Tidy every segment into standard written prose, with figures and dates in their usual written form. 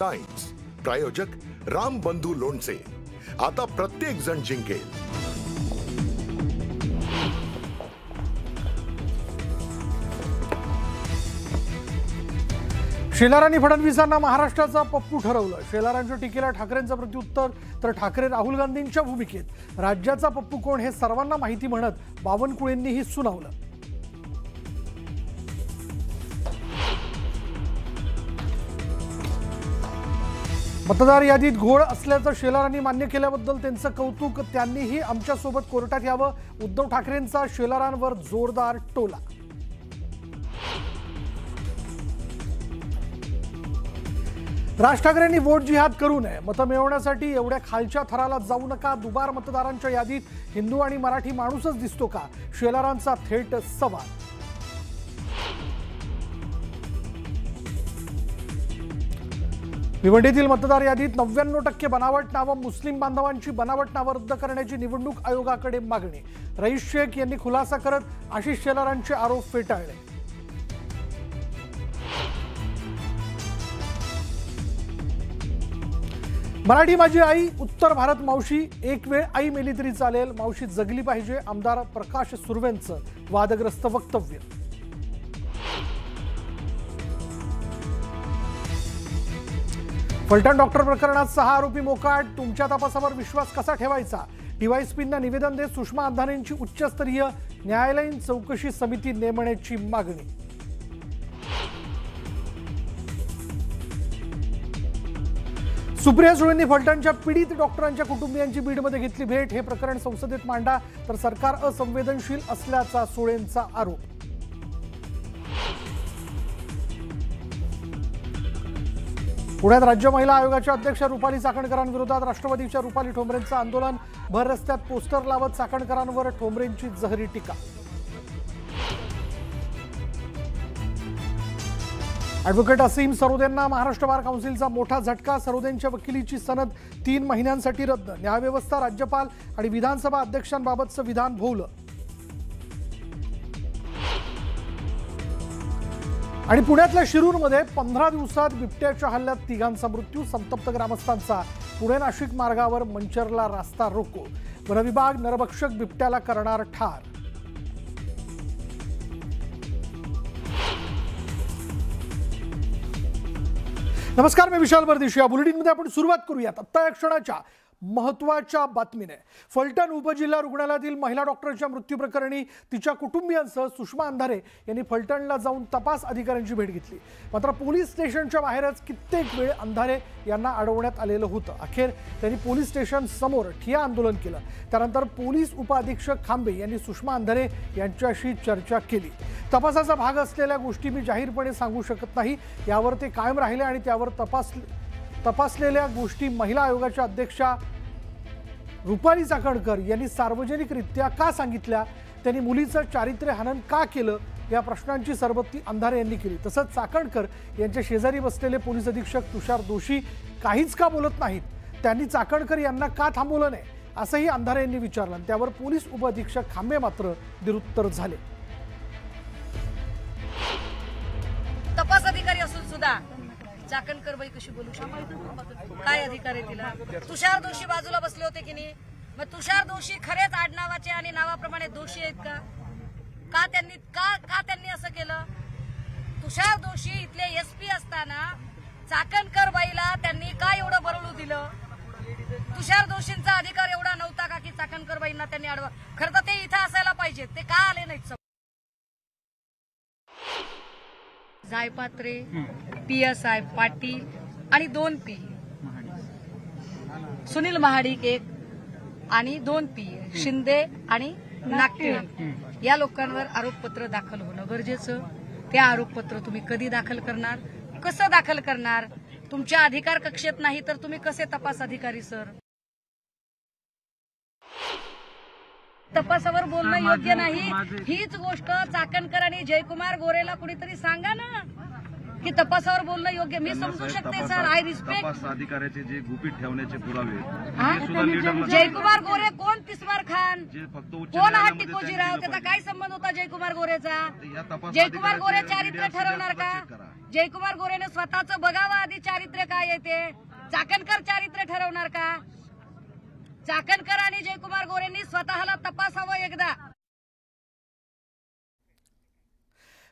Times प्रायोजक राम बंधू लोणचे। आता प्रत्येक जण जिंकेल। शेलारांनी फडणवीसांना महाराष्ट्राचा पप्पू ठरवलं। शेलारांच्या टीकेला ठाकरेंचं प्रत्युत्तर, तर ठाकरे राहुल गांधींच्या भूमिकेत राज्याचा पप्पू कोण हे सर्वांना माहिती म्हणत बावनकुळेंनीही सुनावलं। मतदार यादीत घोळ असल्याचं शेलारांनी मान्य केल्याबद्दल त्यांचं कौतुक। त्यांनीही आमच्यासोबत कोर्टात यावं, उद्धव ठाकरेंचा शेलारांवर जोरदार टोला। राज ठाकरेंनी वोट जिहाद करू नये, मतं मिळवण्यासाठी एवढ्या खालच्या थराला जाऊ नका। दुबार मतदारांच्या यादीत हिंदू आणि मराठी माणूसच दिसतो का, शेलारांचा थेट सवाल। भिवंडीतील मतदार यादीत 99% बनावट नावं, मुस्लिम बांधवांची बनावट नावं रद्द करण्याची निवडणूक आयोगाकडे मागणी। रईस शेख यांनी खुलासा करत आशिष शेलारांचे आरोप फेटाळले। मराठी माझी आई, उत्तर भारत मावशी, एक वेळ आई मेली तरी चालेल, मावशी जगली पाहिजे। आमदार प्रकाश सुर्वेंचं वादग्रस्त वक्तव्य। फलटण डॉक्टर प्रकरणात 6 आरोपी मोकाट, तुमच्या तपासावर विश्वास कसा ठेवायचा, डीवायएसपींना निवेदन देत सुषमा अंधारेंची उच्चस्तरीय न्यायालयीन चौकशी समिती नेमण्याची मागणी। सुप्रिया सुळेंनी फलटणच्या पीडित डॉक्टरांच्या कुटुंबियांची बीडमध्ये घेतली भेट। हे प्रकरण संसदेत मांडा, तर सरकार असंवेदनशील असल्याचा सुळेंचा आरोप। पुण्यात राज्य महिला आयोगाच्या अध्यक्ष रुपाली चाकणकरांविरोधात राष्ट्रवादीच्या रुपाली ठोंबरेंचं आंदोलन। भर रस्त्यात पोस्टर लावत चाकणकरांवर ठोंबरेंची जहरी टीका। ॲडव्होकेट असीम सरोदेंना महाराष्ट्र बार काउन्सिलचा मोठा झटका। सरोदेंच्या वकिलीची सनद 3 महिन्यांसाठी रद्द। न्यायव्यवस्था, राज्यपाल आणि विधानसभा अध्यक्षांबाबतचं विधान भोवलं। आणि पुण्यातल्या शिरूरमध्ये 15 दिवसात बिबट्याच्या हल्ल्यात 3घांचा मृत्यू। संतप्त ग्रामस्थांचा पुणे नाशिक मार्गावर मंचरला रास्ता रोको। वनविभाग नरभक्षक बिबट्याला करणार ठार। नमस्कार, मी विशाल परदेशी। या बुलेटिनमध्ये आपण सुरुवात करूयात आता या क्षणाच्या महत्त्वाच्या बातमीने। फलटण उपजिल्हा रुग्णालयातील महिला डॉक्टरच्या मृत्यू प्रकरणी तिच्या कुटुंबियांसह सुषमा अंधारे यांनी फलटणला जाऊन तपास अधिकाऱ्यांची भेट घेतली। मात्र पोलीस स्टेशनच्या बाहेरच कित्येक वेळ अंधारे यांना अडवण्यात आलेलं होतं। अखेर त्यांनी पोलीस स्टेशन समोर ठिय्या आंदोलन केलं। त्यानंतर पोलीस उपअधीक्षक खांबे यांनी सुषमा अंधारे यांच्याशी चर्चा केली। तपासाचा भाग असलेल्या गोष्टी मी जाहीरपणे सांगू शकत नाही, यावर ते कायम राहिले आणि त्यावर तपासलेल्या गोष्टी महिला आयोगाच्या अध्यक्षा रुपाली चाकणकर यांनी सार्वजनिकरित्या का सांगितल्या, त्यांनी मुलीचं चारित्र्य हनन का केलं, या प्रश्नांची सरबत्ती अंधारे यांनी केली। तसंच चाकणकर यांच्या शेजारी बसलेले पोलीस अधीक्षक तुषार दोशी काहीच का बोलत नाहीत, त्यांनी चाकणकर यांना का थांबवलं नाही, असंही अंधारे यांनी विचारलं। त्यावर पोलीस उपअधीक्षक खांबे मात्र निरुत्तर झाले। तपास अधिकारी असून सुद्धा चाकणकर बाई कशी बोलू शकते? काय अधिकार आहे तिला? तुषार दोशी बाजूला बसले होते की नाही? मग तुषार दोशी खरेच आडनावाचे आणि नावाप्रमाणे दोषी आहेत का? त्यांनी असं केलं? तुषार दोशी इथले एसपी असताना चाकणकर बाईला त्यांनी का एवढं बरळू दिलं? तुषार दोशींचा अधिकार एवढा नव्हता का की चाकणकर बाईंना त्यांनी अडवा? खरं तर ते इथं असायला पाहिजेत, ते का आले नाहीत? जायपात्रे, PSI पाटील आणि 2 पी, सुनील महाडिक 1 आणि 2 पी, शिंदे आणि नागटे, या लोकांवर आरोपपत्र दाखल होणं गरजेचं। ते आरोपपत्र तुम्ही कधी दाखल करणार, कसं दाखल करणार? तुमच्या अधिकार कक्षेत नाही तर तुम्ही कसे तपास अधिकारी सर? तपासावर बोलणं योग्य नाही। हीच गोष्ट चाकणकर आणि जयकुमार गोरेला कुणीतरी सांगा ना, की तपासावर बोलणं योग्य. मी समजू शकते सर, आय रिस्पेक्ट. तपास अधिकाऱ्याचे जे गुपित ठेवण्याचे पुरावे ते सुद्धा लीडरला जयकुमार गोरे कोण, तिस्मार खान जे फक्त उच्च कोण, हा न्यायालयामध्ये टिकोजीराव, त्यांनी त्याचा दिलं काय संबंध होता जयकुमार गोरेचा? या तपास जयकुमार गोरे अधिकाऱ्याचे चारित्र्य मीडिया ठरवणार का? चेक करा. जयकुमार गोरेने स्वतःचं बघावं आधी चारित्र्य काय येते. चाकणकर चारित्र्य ठरवणार का? चाकणकर आणि जयकुमार गोरेंनी स्वतःला तपासावं एकदा.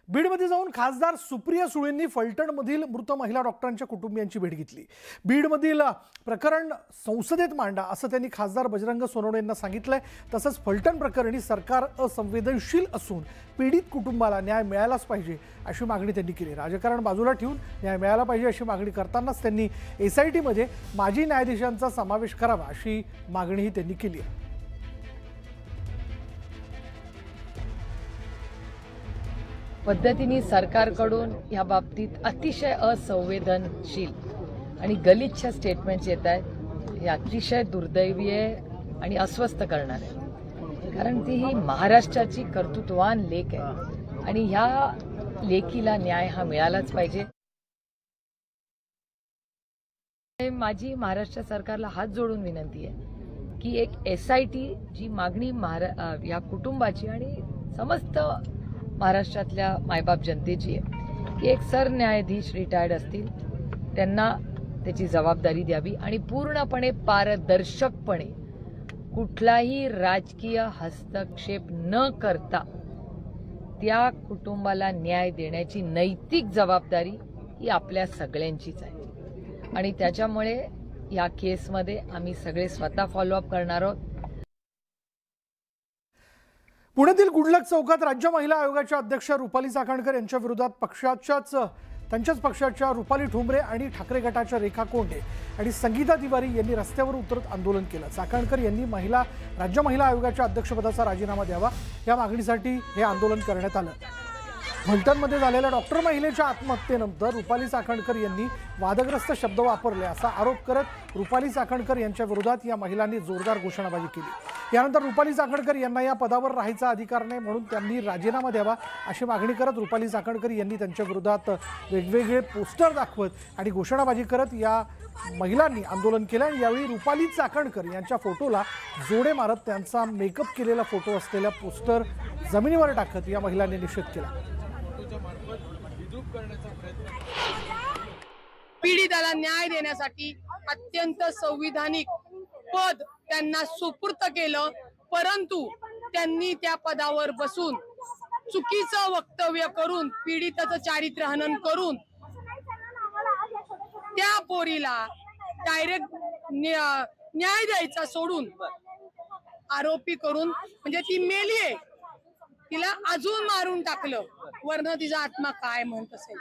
बीडमध्ये जाऊन खासदार सुप्रिया सुळेंनी फलटणमधील मृत महिला डॉक्टरांच्या कुटुंबियांची भेट घेतली. बीडमधील प्रकरण संसदेत मांडा असं त्यांनी खासदार बजरंग सोनवणे यांना सांगितलंय. तसंच फलटण प्रकरणी सरकार असंवेदनशील असून पीडित कुटुंबाला न्याय मिळालाच पाहिजे अशी मागणी त्यांनी केली. राजकारण बाजूला ठेवून न्याय मिळाला पाहिजे अशी मागणी करतानाच त्यांनी SITमध्ये माजी न्यायाधीशांचा समावेश करावा अशी मागणीही त्यांनी केली आहे. पद्धतीने सरकारकडून या बाबतीत अतिशय असंवेदनशील आणि गलिच्छ स्टेटमेंट्स येत आहेत. हे अतिशय दुर्दैवी आहे आणि अस्वस्थ करणार आहे. कारण ती ही महाराष्ट्राची कर्तृत्ववान लेक आहे आणि ह्या लेकीला न्याय हा मिळालाच पाहिजे. माझी महाराष्ट्र सरकारला हात जोडून विनंती आहे की एक SIT जी मागणी या कुटुंबाची आणि समस्त महाराष्ट्रातल्या मायबाप जनतेची आहे की एक सरन्यायाधीश रिटायर्ड असतील त्यांना त्याची जबाबदारी द्यावी आणि पूर्णपणे पारदर्शकपणे कुठलाही राजकीय हस्तक्षेप न करता त्या कुटुंबाला न्याय देण्याची नैतिक जबाबदारी ही आपल्या सगळ्यांचीच आहे आणि त्याच्यामुळे या केसमध्ये आम्ही सगळे स्वतः फॉलोअप करणार आहोत. पुण्यातील गुडलक चौकात राज्य महिला आयोगाच्या अध्यक्ष रुपाली चाकणकर यांच्या विरोधात त्यांच्याच पक्षाच्या रुपाली ठोंबरे आणि ठाकरे गटाच्या रेखा कोंडे आणि संगीता तिवारी यांनी रस्त्यावर उतरत आंदोलन केलं. चाकणकर यांनी राज्य महिला आयोगाच्या अध्यक्षपदाचा राजीनामा द्यावा या मागणीसाठी हे आंदोलन करण्यात आलं. फलटणमध्ये झालेल्या डॉक्टर महिलेच्या आत्महत्येनंतर रुपाली चाकणकर यांनी वादग्रस्त शब्द वापरले असा आरोप करत रुपाली चाकणकर यांच्या विरोधात या महिलांनी जोरदार घोषणाबाजी केली. यानंतर रुपाली चाकणकर यांना या पदावर राहायचा अधिकार नाही म्हणून त्यांनी राजीनामा द्यावा अशी मागणी करत रुपाली चाकणकर यांनी त्यांच्या विरोधात वेगवेगळे पोस्टर दाखवत आणि घोषणाबाजी करत या महिलांनी आंदोलन केलं. आणि यावेळी रुपाली चाकणकर यांच्या फोटोला जोडे मारत त्यांचा मेकअप केलेला फोटो असलेल्या पोस्टर जमिनीवर टाकत या महिलांनी निषेध केला. पीडिताला न्याय देण्यासाठी अत्यंत संविधानिक पद त्यांना सुपूर्त केलं, परंतु त्यांनी त्या पदावर बसून चुकीचं वक्तव्य करून पीडिताचं चारित्र्य हनन करून त्या पोरीला डायरेक्ट न्याय द्यायचा सोडून आरोपी करून म्हणजे ती मेली आहे तिला अजून मारून टाकलं. वरनं तिचा आत्मा काय म्हणत असेल.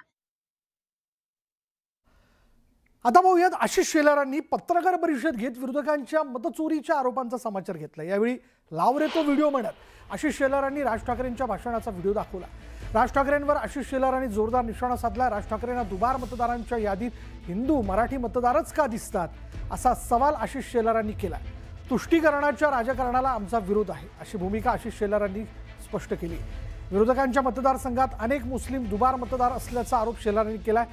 आता पाहूयात आशिष शेलारांनी पत्रकार परिषद घेत विरोधकांच्या मतचोरीच्या आरोपांचा समाचार घेतला. यावेळी लाव रे तो व्हिडिओ म्हणत आशिष शेलारांनी राज ठाकरेंच्या भाषणाचा व्हिडिओ दाखवला. राज ठाकरेंवर आशिष शेलारांनी जोरदार निशाणा साधला. राज ठाकरेंना दुबार मतदारांच्या यादीत हिंदू मराठी मतदारच का दिसतात असा सवाल आशिष शेलारांनी केला. तुष्टीकरणाच्या राजकारणाला आमचा विरोध आहे अशी भूमिका आशिष शेलारांनी स्पष्ट केली. विरोधकांच्या मतदारसंघात अनेक मुस्लिम दुबार मतदार असल्याचा आरोप शेलारांनी केलाय.